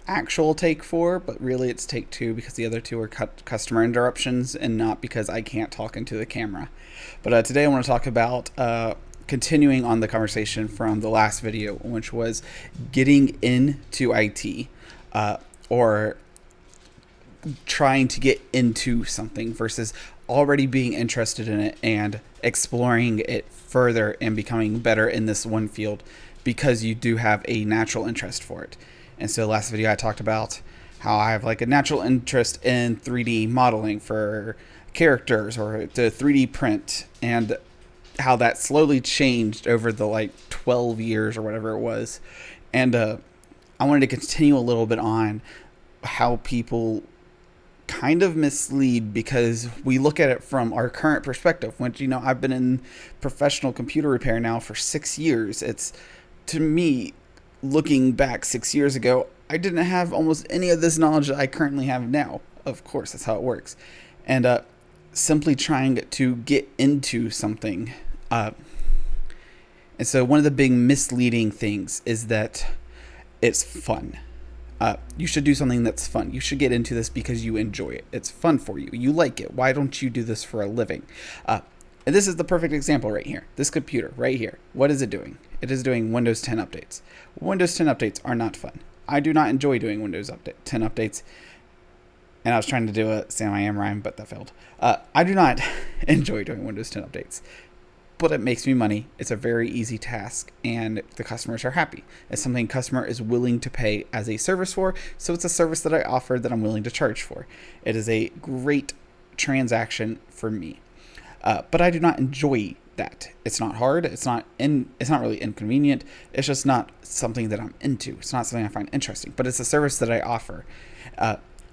actual take 4, but really it's take 2 because the other two are customer interruptions and not because I can't talk into the camera. But today I want to talk about continuing on the conversation from the last video, which was getting into IT or trying to get into something versus already being interested in it and exploring it further and becoming better in this one field because you do have a natural interest for it. And so last video I talked about how I have like a natural interest in 3D modeling for characters or the 3D print, and how that slowly changed over the like 12 years or whatever it was. And I wanted to continue a little bit on how people kind of mislead, because we look at it from our current perspective. Which, I've been in professional computer repair now for 6 years. It's, to me, looking back 6 years ago, I didn't have almost any of this knowledge that I currently have now. Of course, that's how it works. And simply trying to get into something. And so one of the big misleading things is that it's fun. You should do something that's fun. You should get into this because you enjoy it. It's fun for you. You like it. Why don't you do this for a living? And this is the perfect example right here. This computer right here. What is it doing? It is doing Windows 10 updates. Windows 10 updates are not fun. I do not enjoy doing Windows 10 updates. And I was trying to do a Sam I Am rhyme, but that failed. I do not enjoy doing Windows 10 updates. But it makes me money. It's a very easy task, and the customers are happy. It's something customer is willing to pay as a service for, so it's a service that I offer that I'm willing to charge for. It is a great transaction for me. But I do not enjoy that. It's not hard. It's not really inconvenient. It's just not something that I'm into. It's not something I find interesting, but it's a service that I offer.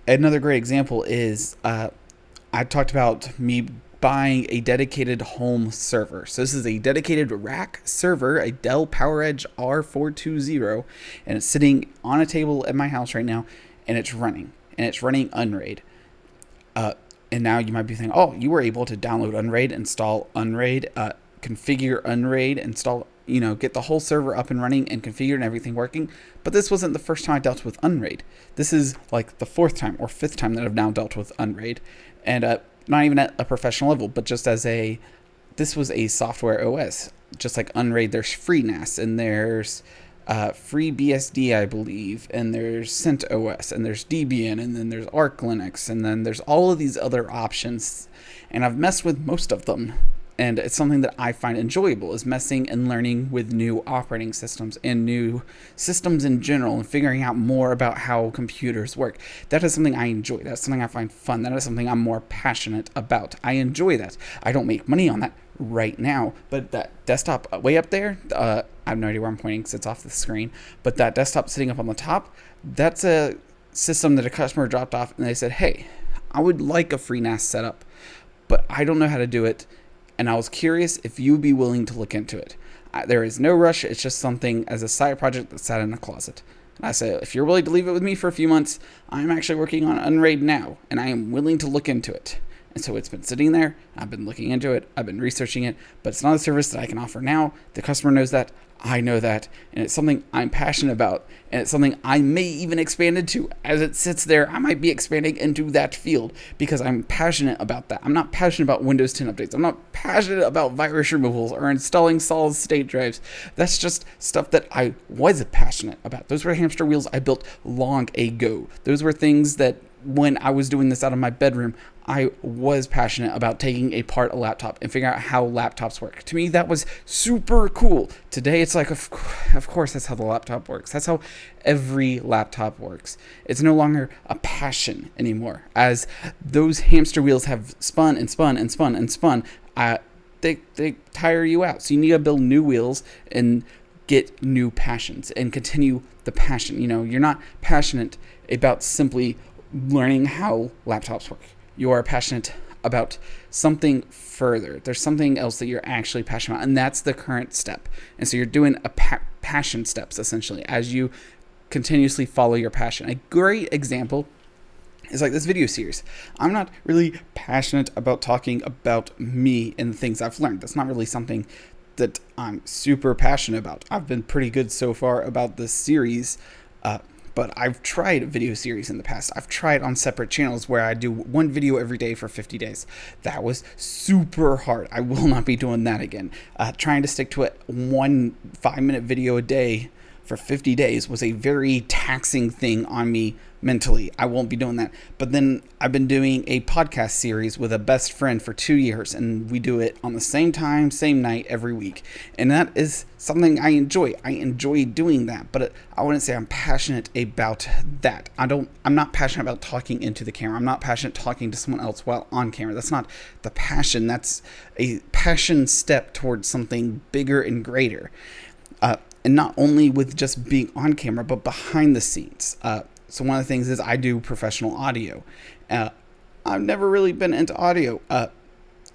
Another great example is I talked about me buying a dedicated home server. So this is a dedicated rack server, a Dell PowerEdge R420, and it's sitting on a table at my house right now, and it's running Unraid. And now you might be thinking, oh, you were able to download Unraid, install Unraid, configure Unraid, install, get the whole server up and running and configured and everything working. But this wasn't the first time I dealt with Unraid. This is like the 4th time or 5th time that I've now dealt with Unraid. And not even at a professional level, but just as this was a software OS. Just like Unraid, there's FreeNAS, and there's FreeBSD, I believe, and there's CentOS, and there's Debian, and then there's Arch Linux, and then there's all of these other options. And I've messed with most of them. And it's something that I find enjoyable, is messing and learning with new operating systems and new systems in general, and figuring out more about how computers work. That is something I enjoy. That's something I find fun. That is something I'm more passionate about. I enjoy that. I don't make money on that right now, but that desktop way up there, I have no idea where I'm pointing because it's off the screen, but that desktop sitting up on the top, that's a system that a customer dropped off, and they said, hey, I would like a FreeNAS setup, but I don't know how to do it. And I was curious if you'd be willing to look into it. There is no rush. It's just something as a side project that sat in a closet. And I said, if you're willing to leave it with me for a few months, I'm actually working on Unraid now, and I am willing to look into it. And so it's been sitting there. I've been looking into it. I've been researching it, but it's not a service that I can offer now. The customer knows that. I know that. And it's something I'm passionate about. And it's something I may even expand into. As it sits there, I might be expanding into that field because I'm passionate about that. I'm not passionate about Windows 10 updates. I'm not passionate about virus removals or installing solid state drives. That's just stuff that I was passionate about. Those were hamster wheels I built long ago. Those were things that when I was doing this out of my bedroom, I was passionate about taking apart a laptop and figuring out how laptops work. To me, that was super cool. Today, it's like, of course, that's how the laptop works. That's how every laptop works. It's no longer a passion anymore. As those hamster wheels have spun and spun and spun and spun, they tire you out. So you need to build new wheels and get new passions and continue the passion. You're not passionate about simply learning how laptops work. You are passionate about something further. There's something else that you're actually passionate about, and that's the current step. And so you're doing a passion steps, essentially, as you continuously follow your passion. A great example is like this video series. I'm not really passionate about talking about me and the things I've learned. That's not really something that I'm super passionate about. I've been pretty good so far about this series, But I've tried video series in the past. I've tried on separate channels where I do one video every day for 50 days. That was super hard. I will not be doing that again. Trying to stick to it, 1 5-minute video a day for 50 days was a very taxing thing on me mentally. I won't be doing that. But then I've been doing a podcast series with a best friend for 2 years, and we do it on the same time, same night, every week. And that is something I enjoy. I enjoy doing that, but I wouldn't say I'm passionate about that. I'm not passionate about talking into the camera. I'm not passionate talking to someone else while on camera. That's not the passion. That's a passion step towards something bigger and greater. And not only with just being on camera, but behind the scenes. So one of the things is I do professional audio. I've never really been into audio.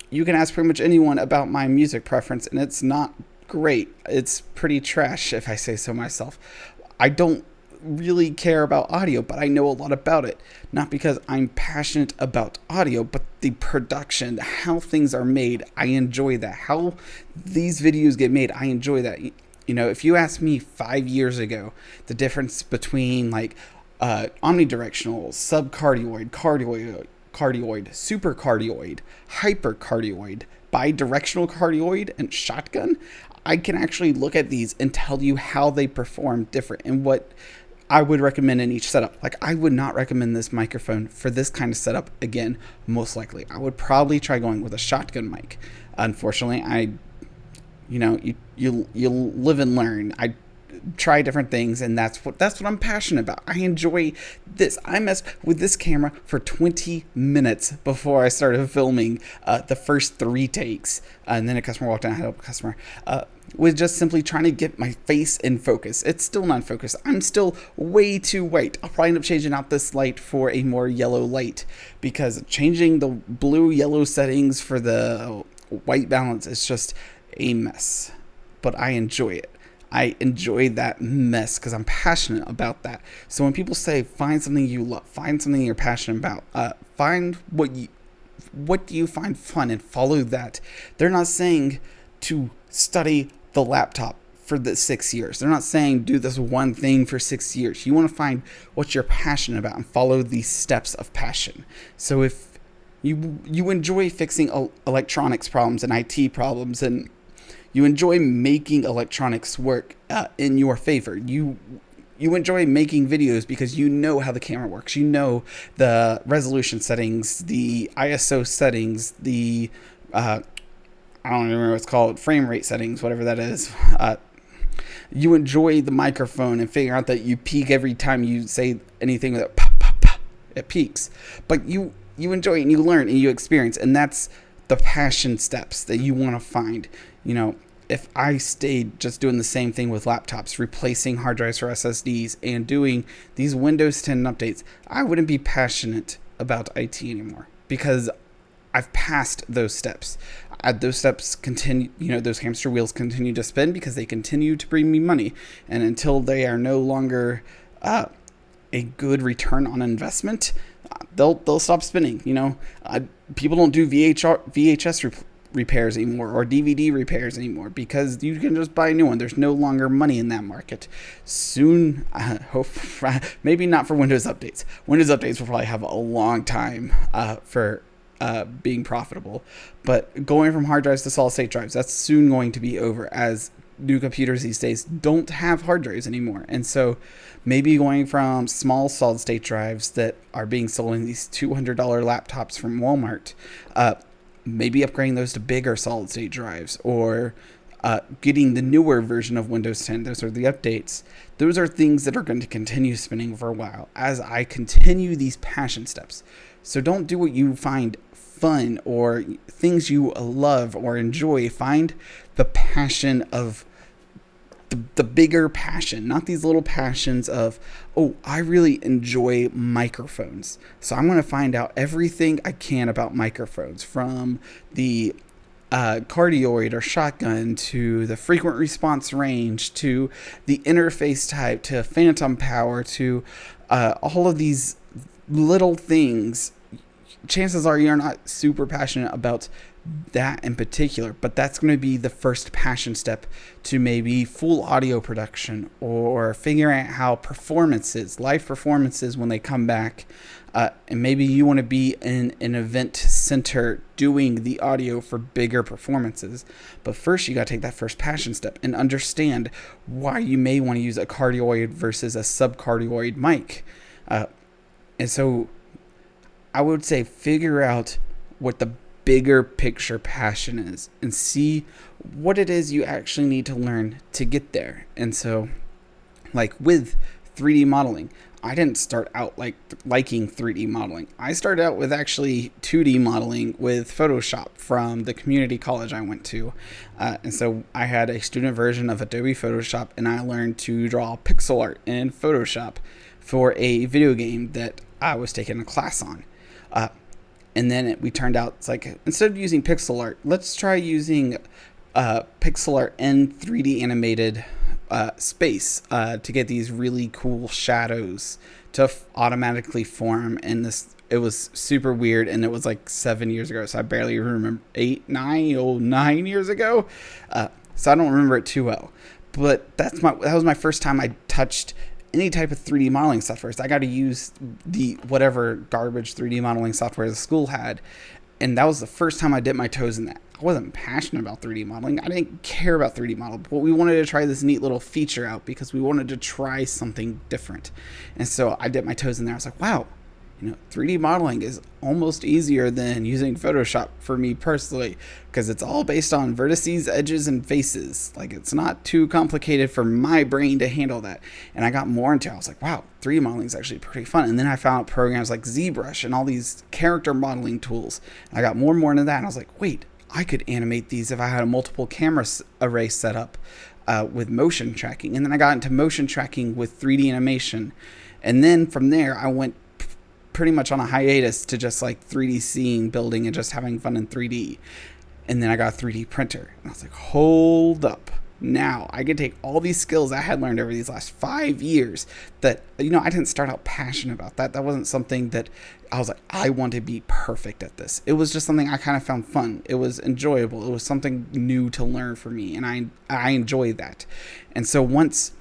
You can ask pretty much anyone about my music preference, and it's not great. It's pretty trash, if I say so myself. I don't really care about audio, but I know a lot about it. Not because I'm passionate about audio, but the production, how things are made. I enjoy that. How these videos get made, I enjoy that. You know, if you asked me 5 years ago the difference between like omnidirectional, subcardioid, cardioid, supercardioid, hypercardioid, bidirectional cardioid, and shotgun, I can actually look at these and tell you how they perform different and what I would recommend in each setup. Like, I would not recommend this microphone for this kind of setup again, most likely. I would probably try going with a shotgun mic. Unfortunately, you live and learn. I try different things, and that's what I'm passionate about. I enjoy this. I messed with this camera for 20 minutes before I started filming the first 3 takes, and then a customer walked in. I helped a customer with just simply trying to get my face in focus. It's still not focused. I'm still way too white. I'll probably end up changing out this light for a more yellow light, because changing the blue yellow settings for the white balance is just a mess. But I enjoy it. I enjoy that mess because I'm passionate about that. So when people say find something you love, find something you're passionate about, find what do you find fun and follow that. They're not saying to study the laptop for the 6 years. They're not saying do this one thing for 6 years. You want to find what you're passionate about and follow these steps of passion. So if you enjoy fixing electronics problems and IT problems, and you enjoy making electronics work in your favor. You enjoy making videos because you know how the camera works. You know the resolution settings, the ISO settings, the I don't remember what it's called, frame rate settings, whatever that is. You enjoy the microphone and figure out that you peak every time you say anything with it, pop, pop, pop, it peaks. But you enjoy it and you learn and you experience, and that's the passion steps that you want to find. You know, if I stayed just doing the same thing with laptops, replacing hard drives for SSDs and doing these Windows 10 updates, I wouldn't be passionate about IT anymore, because I've passed those steps. Those steps continue, those hamster wheels continue to spin because they continue to bring me money. And until they are no longer a good return on investment, they'll stop spinning. People don't do VHS repairs anymore or DVD repairs anymore because you can just buy a new one. There's no longer money in that market. Soon, maybe not for Windows updates. Windows updates will probably have a long time for being profitable. But going from hard drives to solid state drives, that's soon going to be over, as new computers these days don't have hard drives anymore. And so maybe going from small solid state drives that are being sold in these $200 laptops from Walmart, maybe upgrading those to bigger solid state drives, or getting the newer version of Windows 10. Those are the updates. Those are things that are going to continue spinning for a while as I continue these passion steps. So don't do what you find fun or things you love or enjoy. Find the passion of the bigger passion, not these little passions of, oh, I really enjoy microphones, so I'm going to find out everything I can about microphones, from the cardioid or shotgun to the frequent response range to the interface type to phantom power to all of these little things. Chances are you're not super passionate about that in particular, but that's going to be the first passion step to maybe full audio production or figuring out how performances, live performances when they come back. And maybe you want to be in an event center doing the audio for bigger performances. But first, you got to take that first passion step and understand why you may want to use a cardioid versus a subcardioid mic. And so I would say figure out what the bigger picture passion is and see what it is you actually need to learn to get there. And so, like with 3D modeling, I didn't start out liking 3D modeling. I started out with actually 2D modeling with Photoshop from the community college I went to. And so I had a student version of Adobe Photoshop, and I learned to draw pixel art in Photoshop for a video game that I was taking a class on. And then we turned out, it's like, instead of using pixel art, let's try using pixel art in 3D animated space to get these really cool shadows to automatically form. And it was super weird, and it was like 7 years ago, so I barely remember 9 years ago. So I don't remember it too well. But that was my first time I touched any type of 3D modeling software. So I got to use the whatever garbage 3D modeling software the school had, and that was the first time I dipped my toes in that. I wasn't passionate about 3D modeling. I didn't care about 3D modeling, but we wanted to try this neat little feature out because we wanted to try something different. And so I dipped my toes in there. I was like, wow, 3D modeling is almost easier than using Photoshop for me personally, because it's all based on vertices, edges, and faces. Like, it's not too complicated for my brain to handle that. And I got more into it. I was like, wow, 3D modeling is actually pretty fun. And then I found programs like ZBrush and all these character modeling tools. And I got more and more into that. And I was like, wait, I could animate these if I had a multiple camera array set up with motion tracking. And then I got into motion tracking with 3D animation. And then from there, I went pretty much on a hiatus to just like 3D seeing, building, and just having fun in 3D. And then I got a 3D printer. And I was like, hold up. Now I can take all these skills I had learned over these last 5 years that, I didn't start out passionate about that. That wasn't something that I was like, I want to be perfect at this. It was just something I kind of found fun. It was enjoyable. It was something new to learn for me. And I enjoyed that. And so once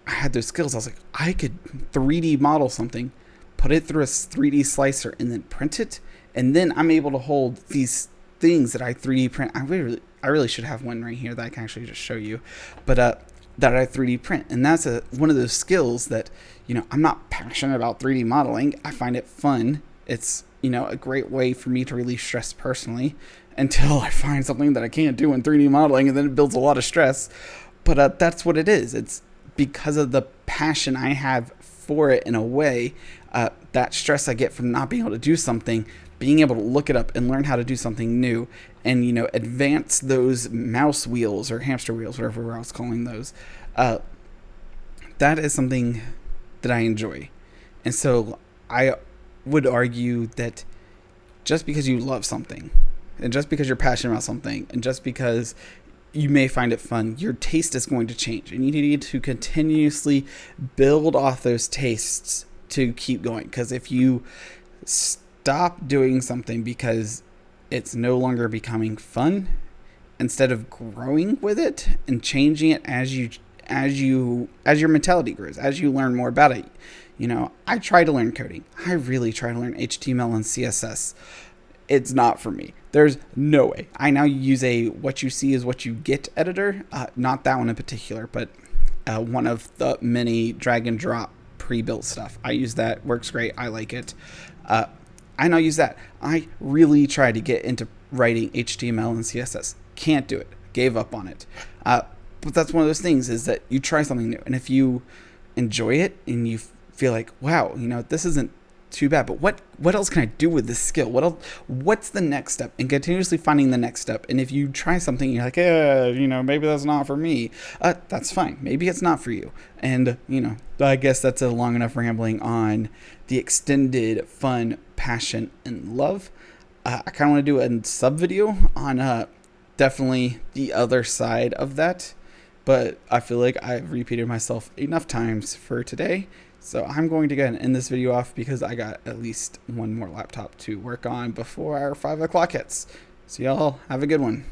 I had those skills, I was like, I could 3D model something, put it through a 3D slicer, and then print it. And then I'm able to hold these things that I 3D print. I really should have one right here that I can actually just show you. But that I 3D print. And that's one of those skills that, I'm not passionate about 3D modeling. I find it fun. It's, a great way for me to relieve stress personally until I find something that I can't do in 3D modeling, and then it builds a lot of stress. But that's what it is. It's because of the passion I have for it in a way, that stress I get from not being able to do something, being able to look it up and learn how to do something new and, advance those mouse wheels or hamster wheels, whatever I was calling those. That is something that I enjoy. And so I would argue that just because you love something and just because you're passionate about something and just because you may find it fun, your taste is going to change, and you need to continuously build off those tastes to keep going. Because if you stop doing something because it's no longer becoming fun, instead of growing with it and changing it as your mentality grows, as you learn more about it. I try to learn coding. I really try to learn HTML and CSS. It's not for me. There's no way. I now use a what you see is what you get editor. Not that one in particular, but one of the many drag and drop pre-built stuff. I use that. Works great. I like it. I now use that. I really try to get into writing HTML and CSS. Can't do it. Gave up on it. But that's one of those things, is that you try something new. And if you enjoy it and you feel like, wow, this isn't too bad, but what else can I do with this skill? What's the next step? And continuously finding the next step. And if you try something and you're like, maybe that's not for me, that's fine. Maybe it's not for you. And, I guess that's a long enough rambling on the extended fun, passion, and love. I kind of want to do a sub video on definitely the other side of that, but I feel like I've repeated myself enough times for today. So I'm going to go ahead and end this video off because I got at least one more laptop to work on before our 5 o'clock hits. So y'all have a good one.